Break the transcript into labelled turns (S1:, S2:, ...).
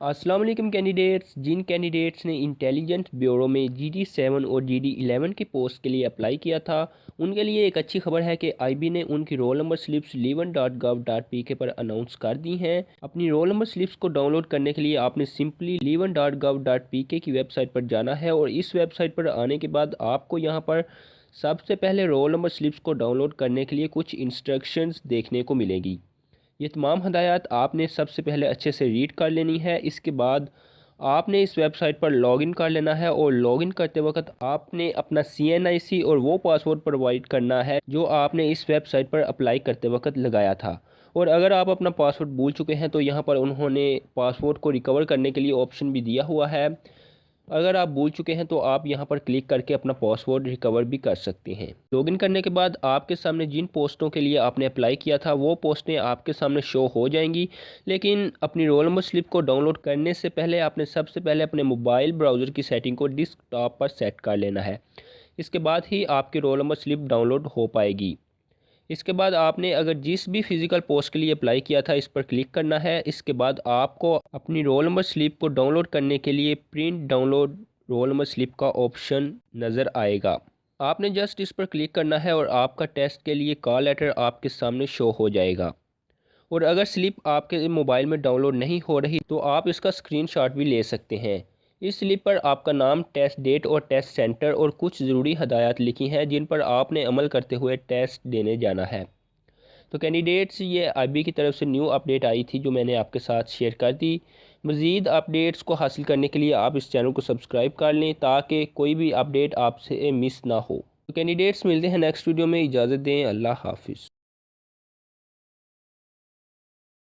S1: अस्सलाम वालेकुम कैंडिडेट्स। जिन कैंडिडेट्स ने इंटेलिजेंस ब्यूरो में GD7 और GD11 की पोस्ट के लिए अप्लाई किया था, उनके लिए एक अच्छी खबर है कि आईबी ने उनकी रोल नंबर स्लिप्स livan.gov.pk पर अनाउंस कर दी हैं। अपनी रोल नंबर स्लिप्स को डाउनलोड करने के लिए आपने सिंपली livan.gov.pk की वेबसाइट पर जाना है और इस वेबसाइट पर आने के बाद आपको यहाँ पर सबसे पहले रोल नंबर स्लिप्स को डाउनलोड करने के लिए कुछ इंस्ट्रक्शंस देखने को मिलेगी। ये तमाम हदायत आपने सबसे पहले अच्छे से रीड कर लेनी है। इसके बाद आपने इस वेबसाइट पर लॉगिन कर लेना है और लॉगिन करते वक्त आपने अपना CNIC और वो पासवर्ड प्रोवाइड करना है जो आपने इस वेबसाइट पर अप्लाई करते वक्त लगाया था। और अगर आप अपना पासवर्ड भूल चुके हैं तो यहाँ पर उन्होंने पासवर्ड को रिकवर करने के लिए ऑप्शन भी दिया हुआ है। अगर आप भूल चुके हैं तो आप यहां पर क्लिक करके अपना पासवर्ड रिकवर भी कर सकते हैं। लॉगिन करने के बाद आपके सामने जिन पोस्टों के लिए आपने अप्लाई किया था वो पोस्टें आपके सामने शो हो जाएंगी। लेकिन अपनी रोल नंबर स्लिप को डाउनलोड करने से पहले आपने सबसे पहले अपने मोबाइल ब्राउज़र की सेटिंग को डेस्कटॉप पर सेट कर लेना है। इसके बाद ही आपकी रोल नंबर स्लिप डाउनलोड हो पाएगी। इसके बाद आपने अगर जिस भी फिज़िकल पोस्ट के लिए अप्लाई किया था इस पर क्लिक करना है। इसके बाद आपको अपनी रोल नंबर स्लिप को डाउनलोड करने के लिए print download roll number slip का ऑप्शन नज़र आएगा। आपने जस्ट इस पर क्लिक करना है और आपका टेस्ट के लिए कॉल लेटर आपके सामने शो हो जाएगा। और अगर स्लिप आपके मोबाइल में डाउनलोड नहीं हो रही तो आप इसका स्क्रीनशॉट भी ले सकते हैं। इस स्लिप पर आपका नाम, टेस्ट डेट और टेस्ट सेंटर और कुछ ज़रूरी हदायत लिखी हैं जिन पर आपने अमल करते हुए टेस्ट देने जाना है। तो कैंडिडेट्स, ये आईबी की तरफ से न्यू अपडेट आई थी जो मैंने आपके साथ शेयर कर दी। मज़ीद अपडेट्स को हासिल करने के लिए आप इस चैनल को सब्सक्राइब कर लें ताकि कोई भी अपडेट आपसे मिस ना हो। तो कैंडिडेट्स, मिलते हैं नेक्स्ट वीडियो में। इजाज़त दें। अल्लाह हाफिज़।